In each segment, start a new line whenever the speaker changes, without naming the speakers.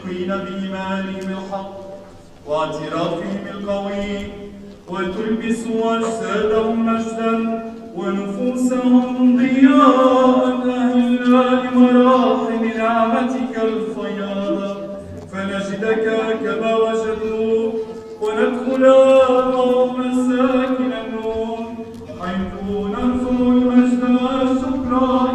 مصدقين بإيمانهم الحق واعترافهم القوي، وتلبسوا أجسادهم مجدا ونفوسهم ضياء أهلا لمراحم نعمتك الفياضة، فنجدك كما وجدوا وندخل مساكن النور، حيث ننظر المجد والشكر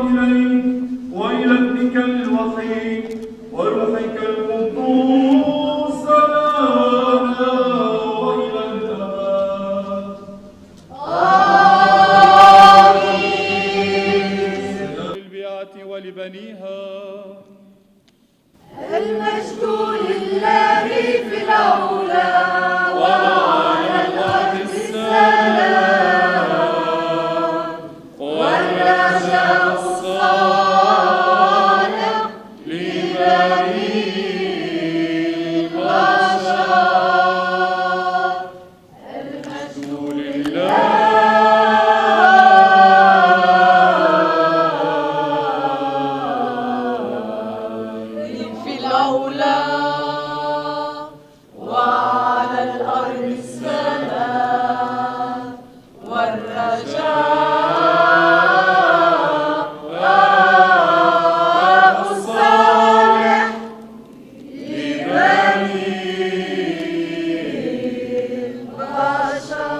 إليك وإلى ابنك الوحيد وروحك القدوس لنا وإلى الأبد. آمين. للبيعة ولبنيها.
المجد لله في العلا وعلى الأرض السلام، والرجاء الصالح لبني البشر. المجد لله في العلا وعلى الأرض السلام، والرجاء الصالح لبني البشر.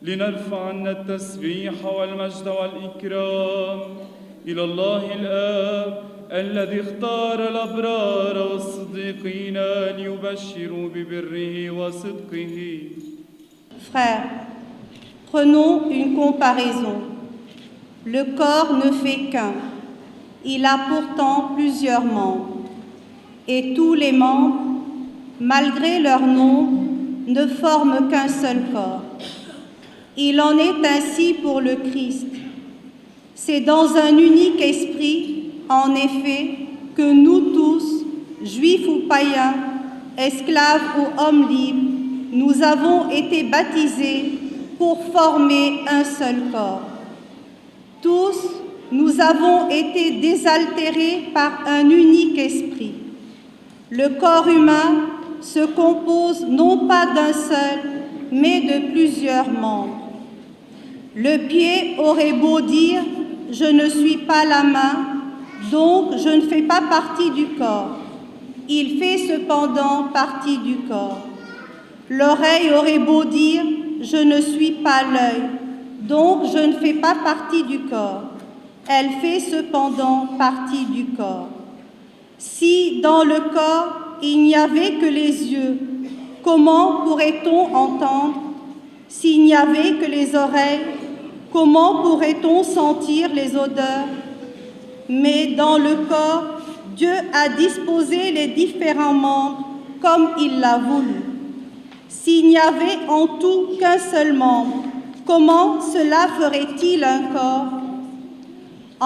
لنرفع عنا التسبيح والمجد والإكرام إلى الله الآب الذي اختار الأبرار والصديقين ليبشروا ببره وصدقه.
Frères, prenons une comparaison. Le corps ne fait qu'un. Il a pourtant plusieurs membres. Et tous les membres, malgré leur nombre, ne forment qu'un seul corps. Il en est ainsi pour le Christ. C'est dans un unique esprit, en effet, que nous tous, juifs ou païens, esclaves ou hommes libres, nous avons été baptisés pour former un seul corps. Tous, nous avons été désaltérés par un unique esprit. Le corps humain se compose non pas d'un seul, mais de plusieurs membres. Le pied aurait beau dire « je ne suis pas la main », donc je ne fais pas partie du corps. Il fait cependant partie du corps. L'oreille aurait beau dire « je ne suis pas l'œil », donc je ne fais pas partie du corps. Elle fait cependant partie du corps. Si dans le corps il n'y avait que les yeux, comment pourrait-on entendre? S'il n'y avait que les oreilles, comment pourrait-on sentir les odeurs? Mais dans le corps, Dieu a disposé les différents membres comme il l'a voulu. S'il n'y avait en tout qu'un seul membre, comment cela ferait-il un corps?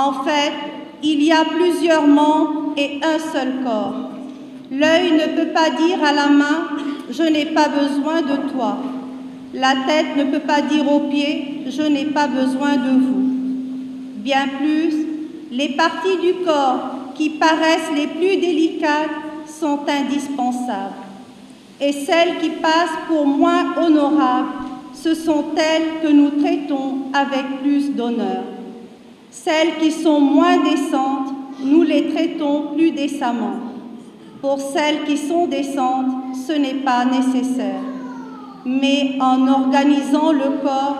En fait, il y a plusieurs membres et un seul corps. L'œil ne peut pas dire à la main « je n'ai pas besoin de toi ». La tête ne peut pas dire aux pieds « je n'ai pas besoin de vous ». Bien plus, les parties du corps qui paraissent les plus délicates sont indispensables. Et celles qui passent pour moins honorables, ce sont elles que nous traitons avec plus d'honneur. Celles qui sont moins décentes, nous les traitons plus décemment. Pour celles qui sont décentes, ce n'est pas nécessaire. Mais en organisant le corps,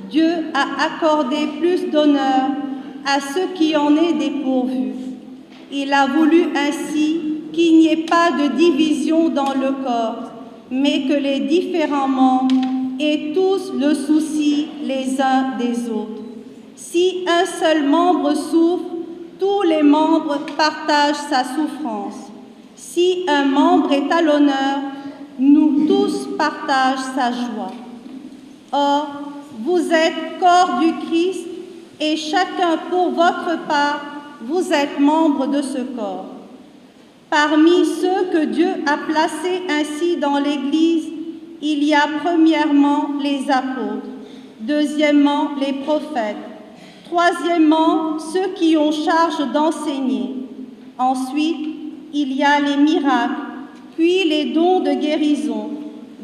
Dieu a accordé plus d'honneur à ceux qui en est dépourvu. Il a voulu ainsi qu'il n'y ait pas de division dans le corps, mais que les différents membres aient tous le souci les uns des autres. Si un seul membre souffre, tous les membres partagent sa souffrance. Si un membre est à l'honneur, nous tous partagent sa joie. Or, vous êtes corps du Christ et chacun pour votre part, vous êtes membre de ce corps. Parmi ceux que Dieu a placés ainsi dans l'Église, il y a premièrement les apôtres, deuxièmement les prophètes, troisièmement ceux qui ont charge d'enseigner, ensuite il y a les miracles, puis les dons de guérison,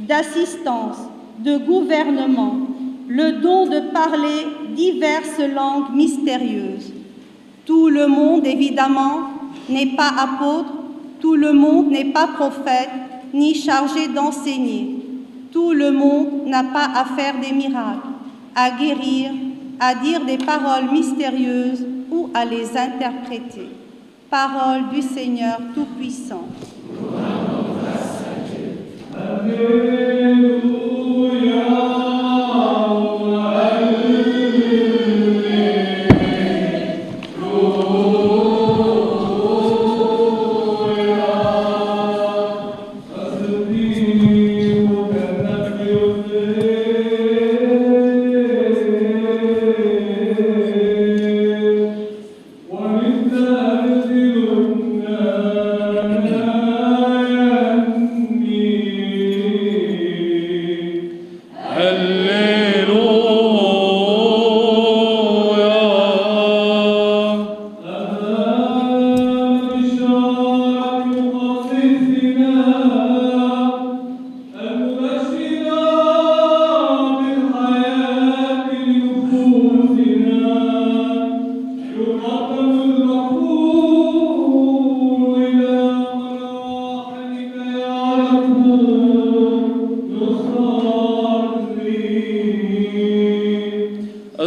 d'assistance, de gouvernement, le don de parler diverses langues mystérieuses. Tout le monde, évidemment, n'est pas apôtre, tout le monde n'est pas prophète, ni chargé d'enseigner. Tout le monde n'a pas à faire des miracles, à guérir, à dire des paroles mystérieuses ou à les interpréter. Parole du Seigneur Tout-Puissant.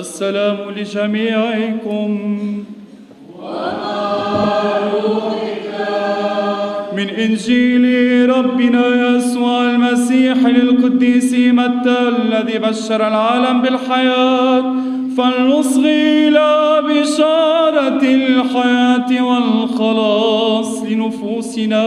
السلام لجميعكم من إنجيل ربنا يسوع المسيح للقديس متى الذي بشر العالم بالحياة فلنصغي إلى بشارة الحياة والخلاص لنفوسنا.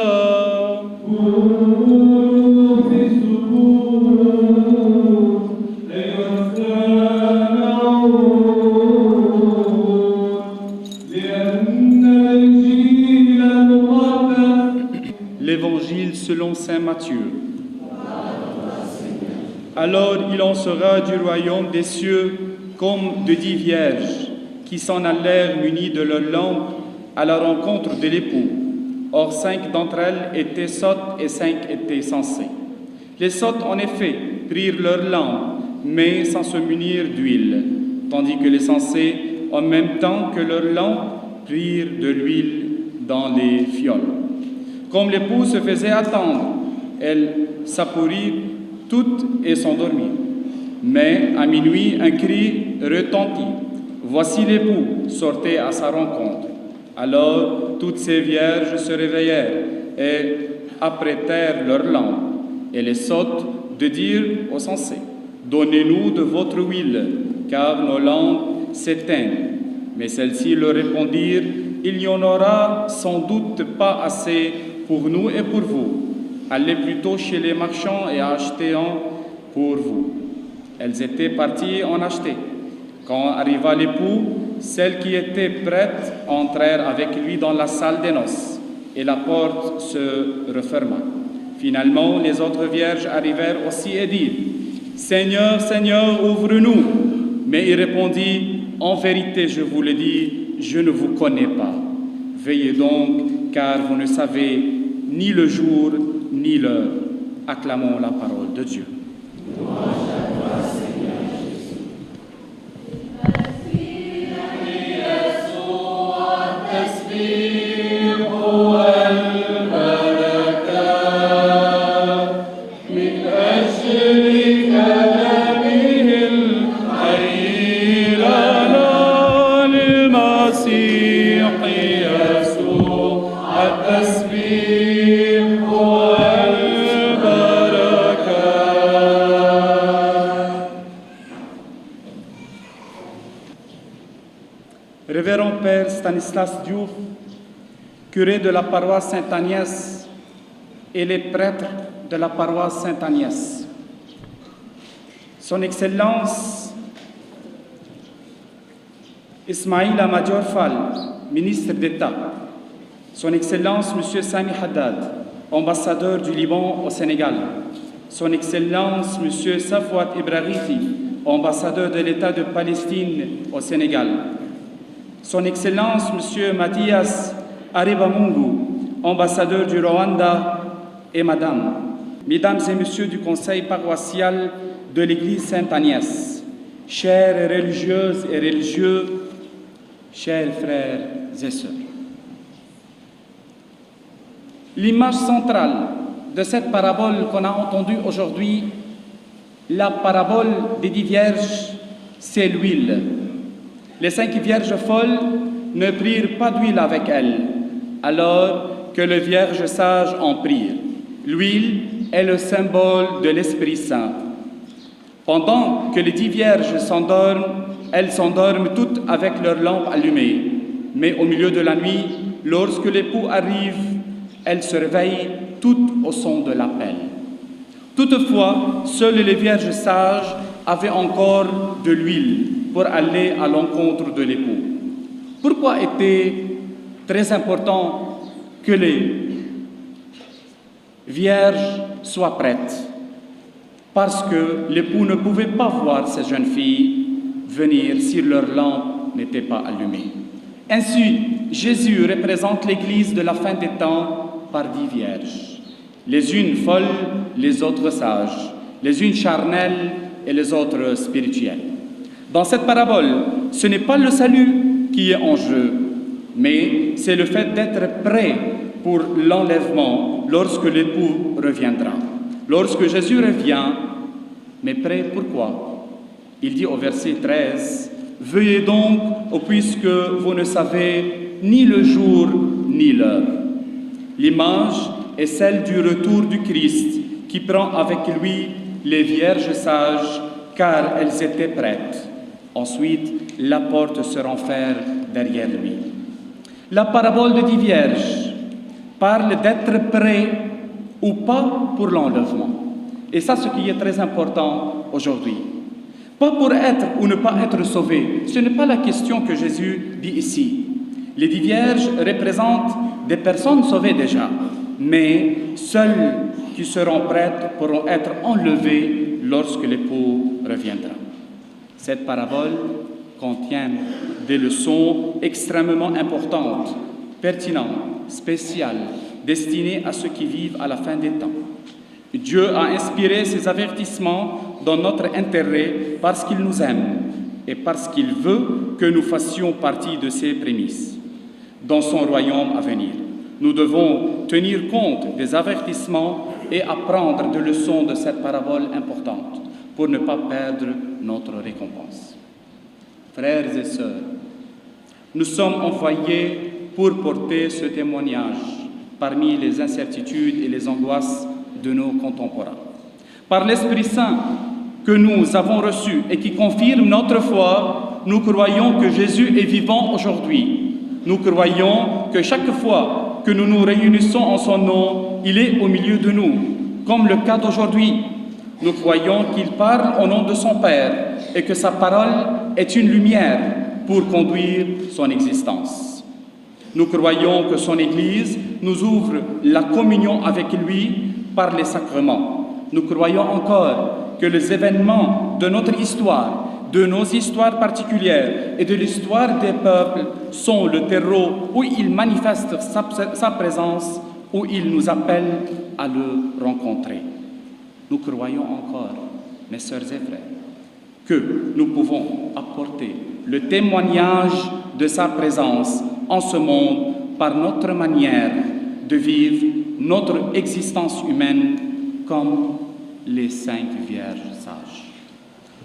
L'Évangile selon saint Matthieu. Alors il en sera du royaume des cieux comme de 10 vierges qui s'en allèrent munies de leurs lampes à la rencontre de l'époux. Or 5 d'entre elles étaient sottes et 5 étaient censées. Les sottes en effet prirent leurs lampes, mais sans se munir d'huile, tandis que les censées, en même temps que leurs lampes, prirent de l'huile dans les fioles. Comme l'époux se faisait attendre, elles s'appaurrirent toutes et s'endormirent. Mais à minuit, un cri retentit. Voici l'époux, sortez à sa rencontre. Alors toutes ces vierges se réveillèrent et apprêtèrent leurs lampes. Et les sottes de dire aux censés, donnez-nous de votre huile, car nos lampes s'éteignent. Mais celles-ci leur répondirent, il n'y en aura sans doute pas assez pour nous et pour vous. Allez plutôt chez les marchands et achetez-en pour vous. Elles étaient parties en acheter. Quand arriva l'époux, celles qui étaient prêtes entrèrent avec lui dans la salle des noces, et la porte se referma. Finalement, les autres vierges arrivèrent aussi et dirent, « Seigneur, Seigneur, ouvre-nous !» Mais il répondit, « En vérité, je vous le dis, je ne vous connais pas. Veillez donc, car vous ne savez ni le jour ni l'heure. » Acclamons la parole de Dieu. Révérend Père Stanislas Diouf, curé de la paroisse Sainte-Agnès et les prêtres de la paroisse Sainte-Agnès. Son Excellence Ismaïla Madior Fall, ministre d'État. Son Excellence Monsieur Sami Haddad, ambassadeur du Liban au Sénégal. Son Excellence Monsieur Safwat Ibrahiti, ambassadeur de l'État de Palestine au Sénégal. Son Excellence Monsieur Mathias Aribamungu, ambassadeur du Rwanda et Madame, Mesdames et Messieurs du Conseil paroissial de l'Église Sainte-Agnès, chères religieuses et religieux, chers frères et sœurs. L'image centrale de cette parabole qu'on a entendue aujourd'hui, la parabole des 10 vierges, c'est l'huile. Les 5 vierges folles ne prirent pas d'huile avec elles, alors que les vierges sages en prirent. L'huile est le symbole de l'Esprit Saint. Pendant que les 10 vierges s'endorment, elles s'endorment toutes avec leur lampe allumée. Mais au milieu de la nuit, lorsque l'époux arrive, elles se réveillent toutes au son de l'appel. Toutefois, seules les vierges sages avaient encore de l'huile pour aller à l'encontre de l'époux. Pourquoi était très important que les vierges soient prêtes? Parce que l'époux ne pouvait pas voir ces jeunes filles venir si leur lampe n'était pas allumée. Ainsi, Jésus représente l'Église de la fin des temps par 10 vierges. Les unes folles, les autres sages, les unes charnelles et les autres spirituelles. Dans cette parabole, ce n'est pas le salut qui est en jeu, mais c'est le fait d'être prêt pour l'enlèvement lorsque l'époux reviendra. Lorsque Jésus revient, mais prêt pourquoi? Il dit au verset 13, « Veuillez donc, puisque vous ne savez ni le jour ni l'heure. » L'image est celle du retour du Christ qui prend avec lui les vierges sages car elles étaient prêtes. Ensuite, la porte se renferme derrière lui. La parabole de 10 vierges parle d'être prêt ou pas pour l'enlèvement. Et ça, ce qui est très important aujourd'hui. Pas pour être ou ne pas être sauvé. Ce n'est pas la question que Jésus dit ici. Les 10 vierges représentent des personnes sauvées déjà, mais seules qui seront prêtes pourront être enlevées lorsque l'époux reviendra. Cette parabole contient des leçons extrêmement importantes, pertinentes, spéciales, destinées à ceux qui vivent à la fin des temps. Dieu a inspiré ces avertissements dans notre intérêt parce qu'il nous aime et parce qu'il veut que nous fassions partie de ses prémices. Dans son royaume à venir, nous devons tenir compte des avertissements et apprendre des leçons de cette parabole importante pour ne pas perdre notre récompense. Frères et sœurs, nous sommes envoyés pour porter ce témoignage parmi les incertitudes et les angoisses de nos contemporains. Par l'Esprit Saint que nous avons reçu et qui confirme notre foi, nous croyons que Jésus est vivant aujourd'hui. Nous croyons que chaque fois que nous nous réunissons en son nom, il est au milieu de nous, comme le cas d'aujourd'hui. Nous croyons qu'il parle au nom de son Père et que sa parole est une lumière pour conduire son existence. Nous croyons que son Église nous ouvre la communion avec lui par les sacrements. Nous croyons encore que les événements de notre histoire, de nos histoires particulières et de l'histoire des peuples sont le terreau où il manifeste sa présence, où il nous appelle à le rencontrer. Nous croyons encore, mes sœurs et frères, que nous pouvons apporter le témoignage de sa présence en ce monde par notre manière de vivre notre existence humaine comme les 5 vierges sages.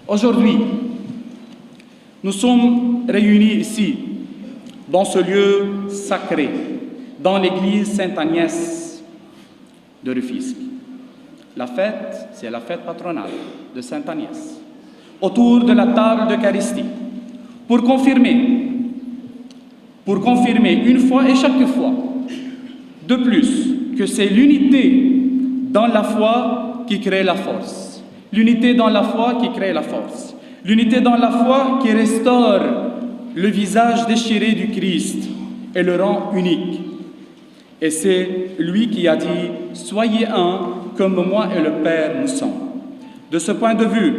Aujourd'hui, nous sommes réunis ici, dans ce lieu sacré, dans l'église Sainte-Agnès de Rufisque. La fête, c'est la fête patronale de Sainte-Agnès, autour de la table d'Eucharistie, pour confirmer une fois et chaque fois, de plus, que c'est l'unité dans la foi qui crée la force. L'unité dans la foi qui crée la force. L'unité dans la foi qui restaure le visage déchiré du Christ et le rend unique. Et c'est lui qui a dit « Soyez un comme moi et le Père nous sommes ». De ce point de vue,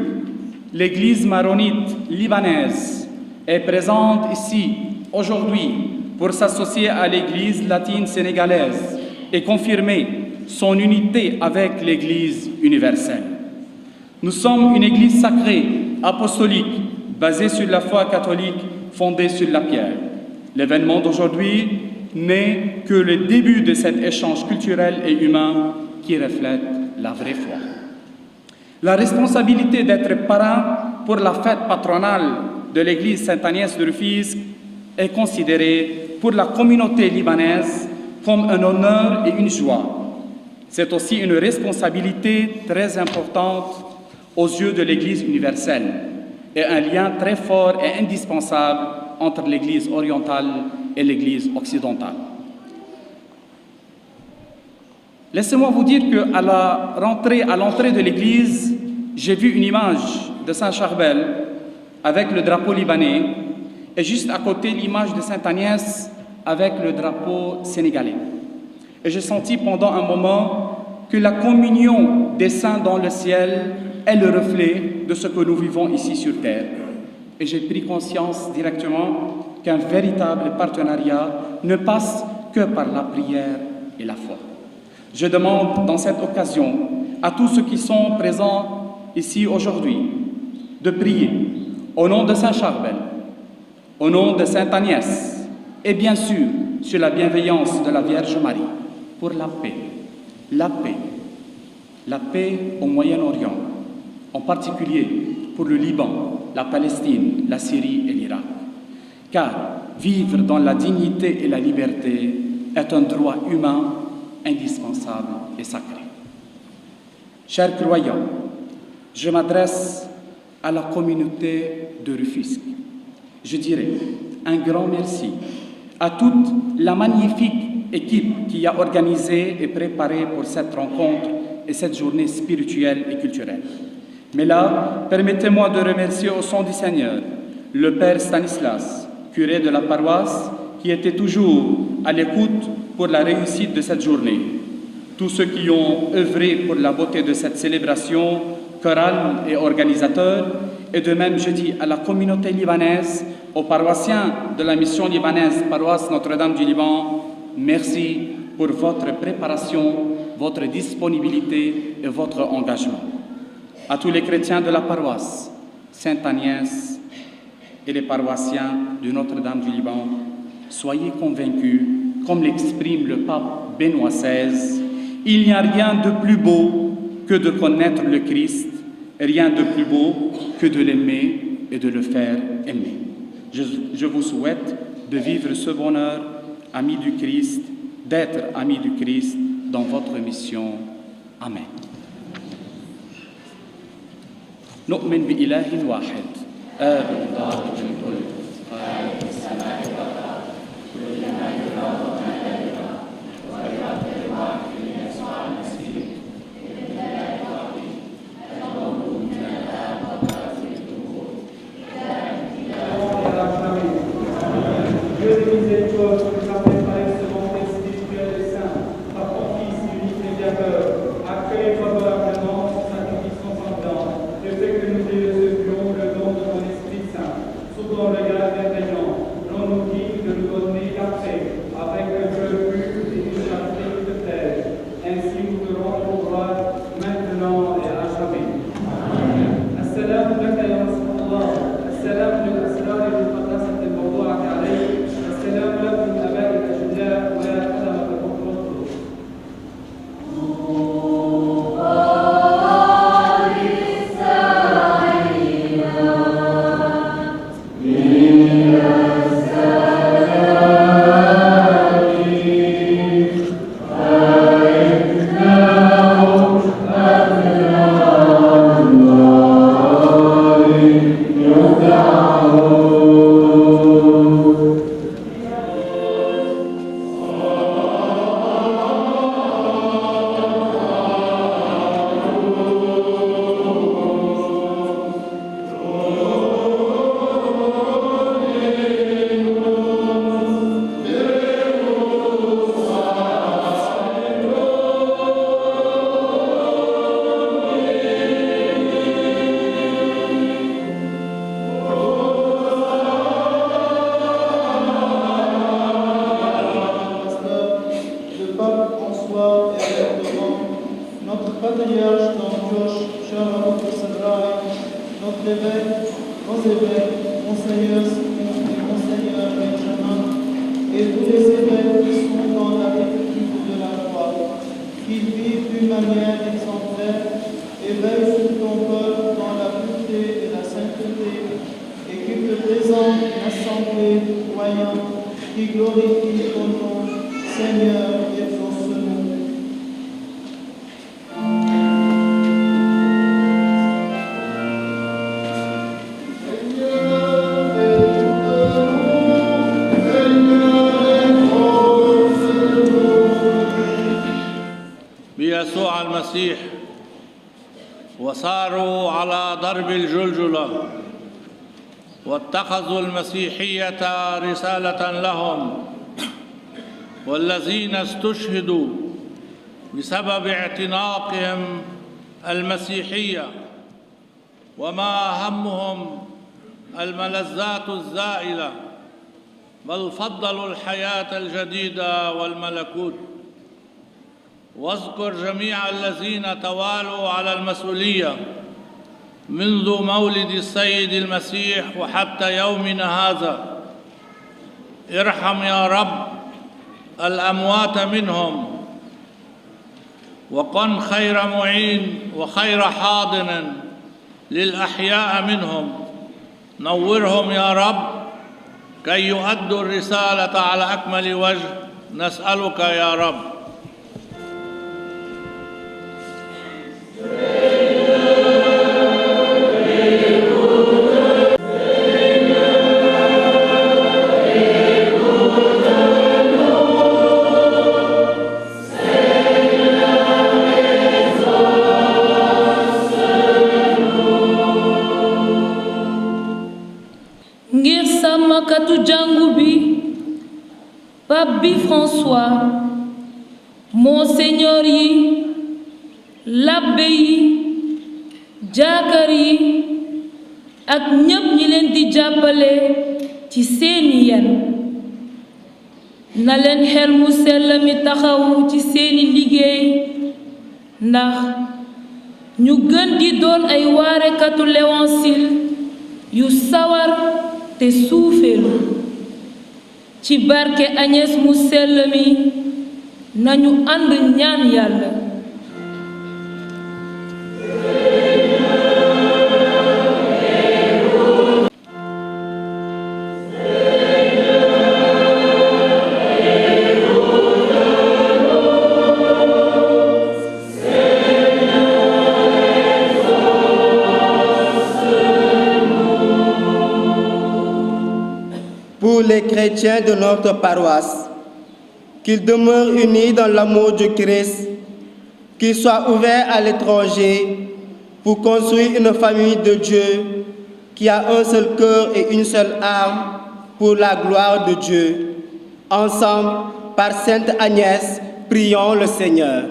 l'Église maronite libanaise est présente ici aujourd'hui pour s'associer à l'Église latine sénégalaise et confirmer son unité avec l'Église universelle. Nous sommes une Église sacrée, apostolique, basée sur la foi catholique, fondée sur la pierre. L'événement d'aujourd'hui n'est que le début de cet échange culturel et humain qui reflète la vraie foi. La responsabilité d'être parrain pour la fête patronale de l'église Sainte-Agnès de Rufisque est considérée pour la communauté libanaise comme un honneur et une joie. C'est aussi une responsabilité très importante aux yeux de l'Église universelle et un lien très fort et indispensable entre l'Église orientale et l'Église occidentale. Laissez-moi vous dire qu'à l'entrée de l'église, j'ai vu une image de Saint-Charbel avec le drapeau libanais et juste à côté l'image de Sainte-Agnès avec le drapeau sénégalais. Et j'ai senti pendant un moment que la communion des saints dans le ciel est le reflet de ce que nous vivons ici sur terre. Et j'ai pris conscience directement qu'un véritable partenariat ne passe que par la prière et la foi. Je demande dans cette occasion à tous ceux qui sont présents ici aujourd'hui de prier au nom de Saint-Charbel, au nom de Sainte-Agnès et bien sûr sur la bienveillance de la Vierge Marie pour la paix, la paix au Moyen-Orient, en particulier pour le Liban, la Palestine, la Syrie et l'Irak. Car vivre dans la dignité et la liberté est un droit humain indispensable et sacré. Chers croyants, je m'adresse à la communauté de Rufisque. Je dirais un grand merci à toute la magnifique équipe qui a organisé et préparé pour cette rencontre et cette journée spirituelle et culturelle. Mais là, permettez-moi de remercier au son du Seigneur le Père Stanislas, curé de la paroisse, qui était toujours à l'écoute pour la réussite de cette journée. Tous ceux qui ont œuvré pour la beauté de cette célébration, chorale et organisateurs, et de même je dis à la communauté libanaise, aux paroissiens de la mission libanaise, paroisse Notre-Dame du Liban, merci pour votre préparation, votre disponibilité et votre engagement. À tous les chrétiens de la paroisse Sainte-Agnès et les paroissiens de Notre-Dame du Liban, soyez convaincus, comme l'exprime le pape Benoît XVI, il n'y a rien de plus beau que de connaître le Christ, rien de plus beau que de l'aimer et de le faire aimer. Je vous souhaite de vivre ce bonheur, amis du Christ, d'être amis du Christ dans votre mission. Amen. نؤمن بإله واحد آب ضابط الكل خالق السماء والأرض كل ما يرى وما لا يرى والرب الواحد يسوع المسيح ابن الله الوحيد المولود من الآب وقاتل الدهور Dieu de miséricorde, que tu as préparé ce monde spirituel et saint, par ton Fils unique médiateur, accueille favorablement son sacrifice consentant, le fait que nous recevions le don de ton Esprit Saint, sous ton regard bienveillant, rends-nous dignes de nous donner la paix, avec un cœur pur et une charité qui te plaise. Ainsi nous te rendons gloire, maintenant et à jamais. Assalamu alaikum ya Rasulallah, assalamu alaikum asrar al-muqaddasat al-mawdu'at alayk. السلام لكم أباء الأجلاء ولا تلمة الأخرى
Le pape François et évêque de Rome, notre patriarche Don Josh Sharon Sadrai, notre évêque, nos évêques, Monseigneur Simon et Monseigneur Benjamin, et tous les évêques qui sont dans la république de la foi, qu'ils vivent d'une manière exemplaire et veillent sur ton peuple dans la pureté et la sainteté, et qu'ils te présentent une assemblée de croyants qui glorifie ton nom, Seigneur, et exauce-nous.
بيسوع المسيح وصاروا على درب الجلجلة واتخذوا المسيحية رسالة لهم، والذين استشهدوا بسبب اعتناقهم المسيحية وما همهم الملذات الزائلة، بل فضلوا الحياة الجديدة والملكوت. واذكر جميع الذين توالوا على المسؤولية منذ مولد السيد المسيح وحتى يومنا هذا. ارحم يا رب الأموات منهم، وكن خير معين وخير حاضن للأحياء منهم. نورهم يا رب كي يؤدوا الرسالة على أكمل وجه، نسألك يا رب.
ngir sàmmkatu jàngu bi pape bi François, monseigneur yi, labbe yi, jaakar yi ak ñépp ñi leen di jàppale ci seeni yen. na leen xel mu sell mi taxawu ci seeni liggéey, ndax ñu gën di doon ay waarekatu l'évangile yu sawar te suufeelu. ci barke Agnès mu sell mi nañu ànd ñaan Yàlla.
Pour les chrétiens de notre paroisse, qu'ils demeurent unis dans l'amour du Christ, qu'ils soient ouverts à l'étranger pour construire une famille de Dieu qui a un seul cœur et une seule âme pour la gloire de Dieu. Ensemble, par Sainte Agnès, prions le Seigneur.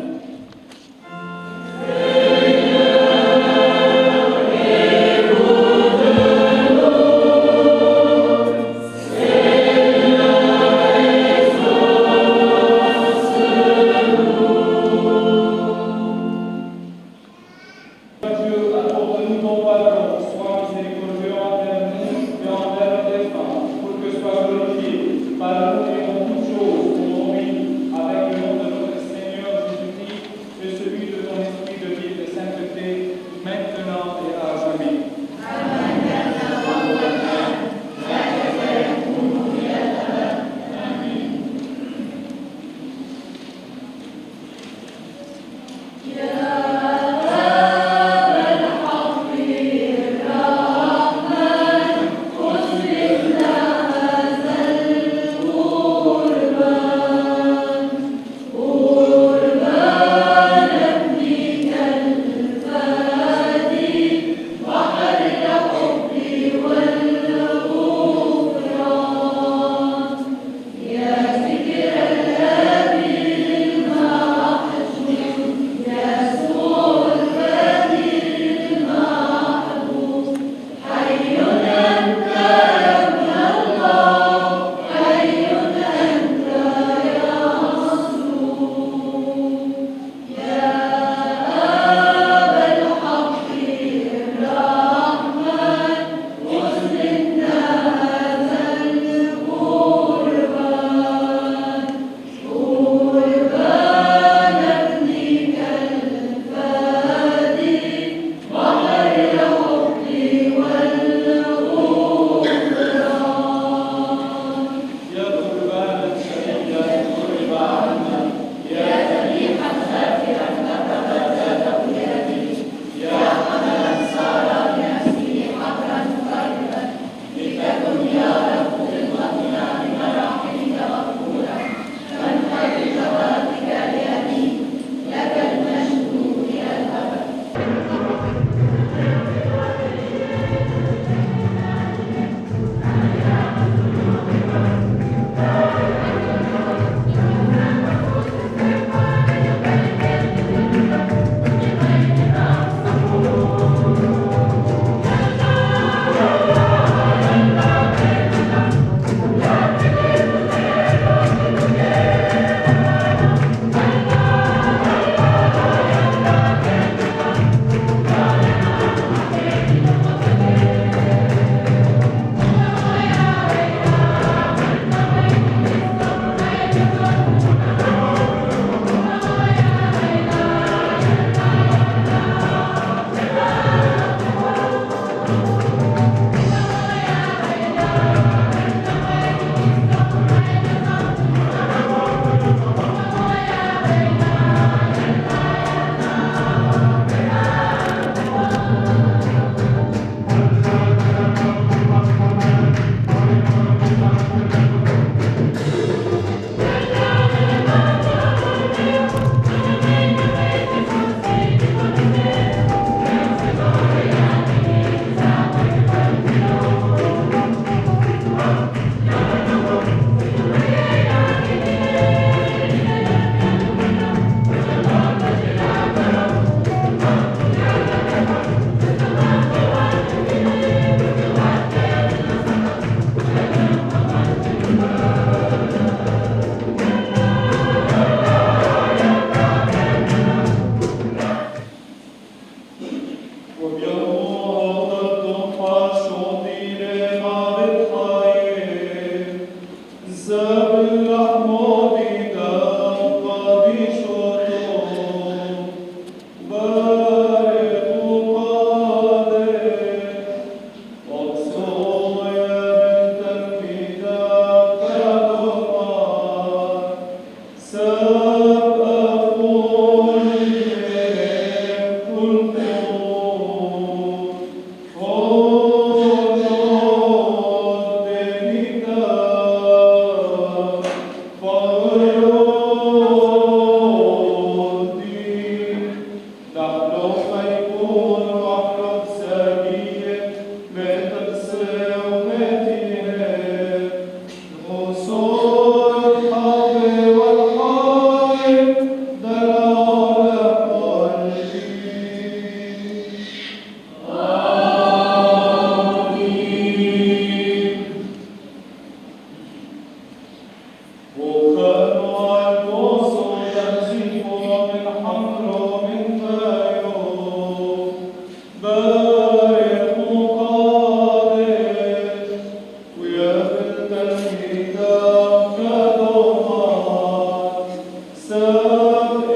Yes.
Oh,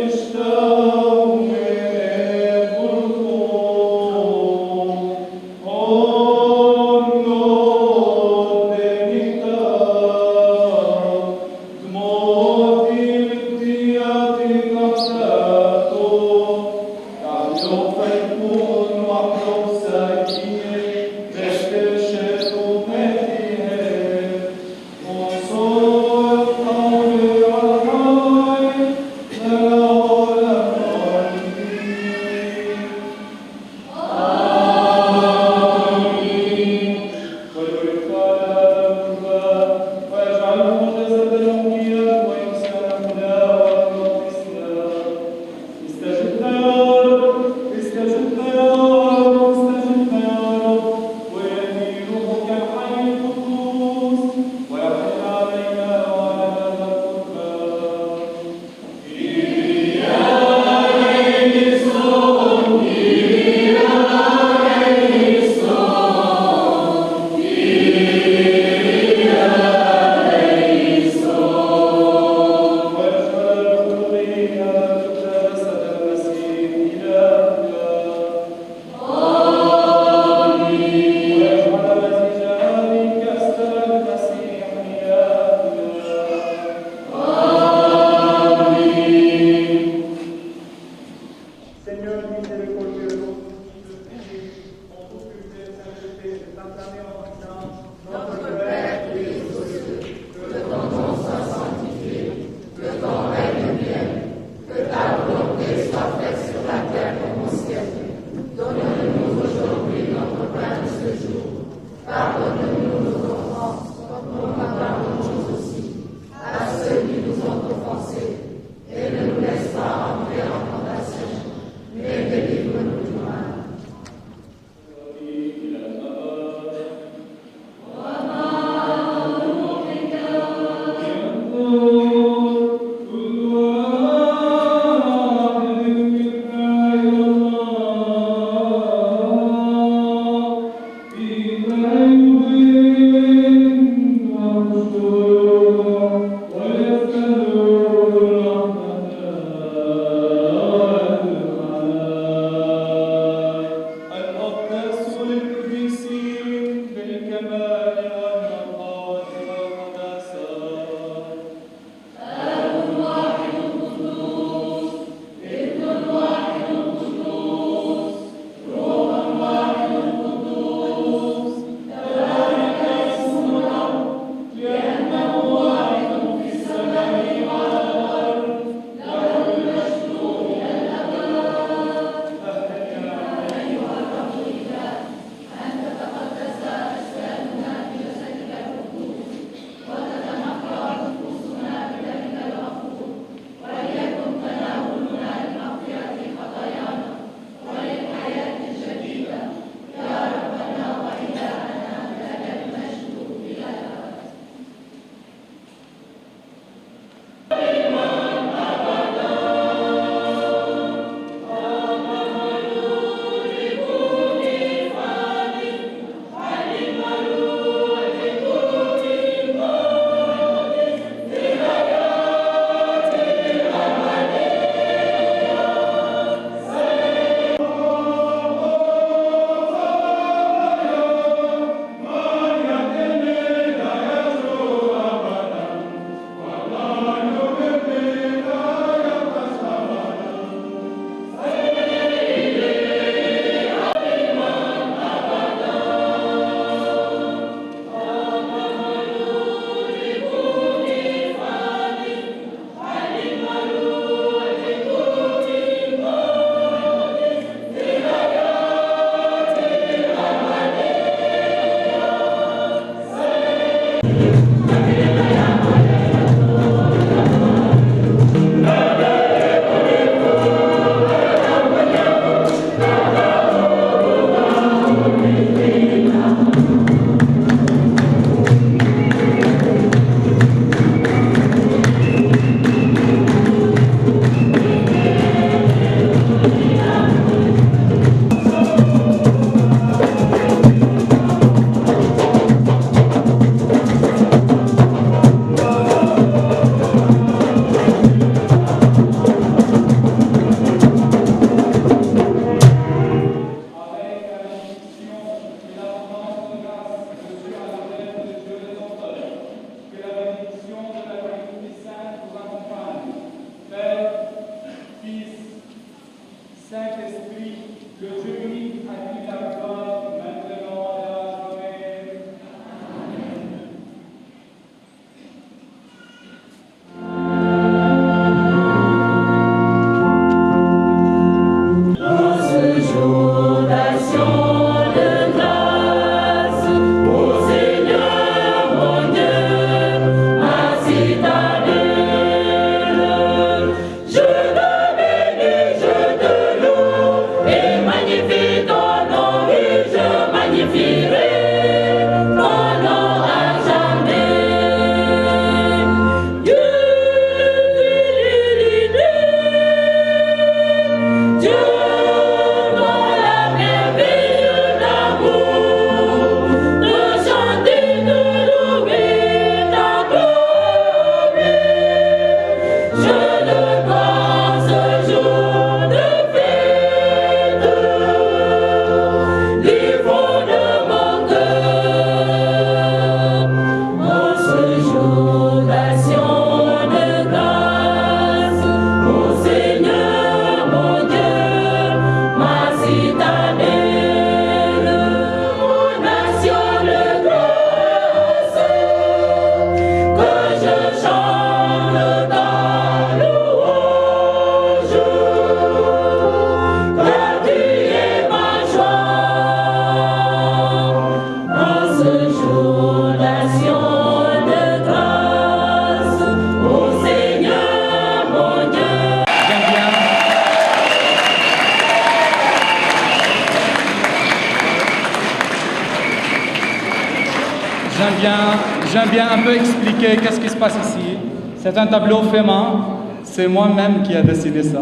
j'aime bien un peu expliquer qu'est-ce qui se passe ici. C'est un tableau fait main. C'est moi-même qui ai décidé ça.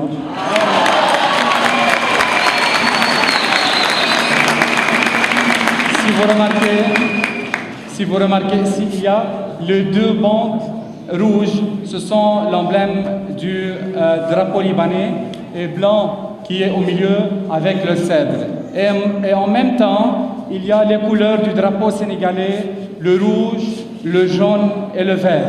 Si vous remarquez ici, il y a les deux bandes rouges. Ce sont l'emblème du drapeau libanais et blanc qui est au milieu avec le cèdre. Et en même temps, il y a les couleurs du drapeau sénégalais, le rouge, le jaune et le vert.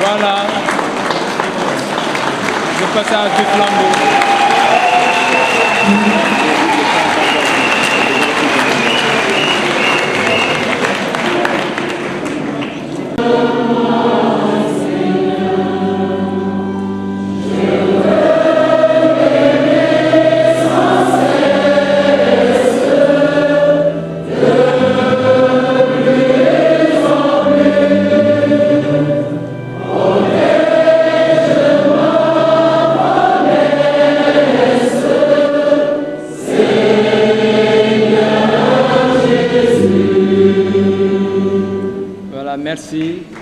Voilà, le passage du flambeau. Merci.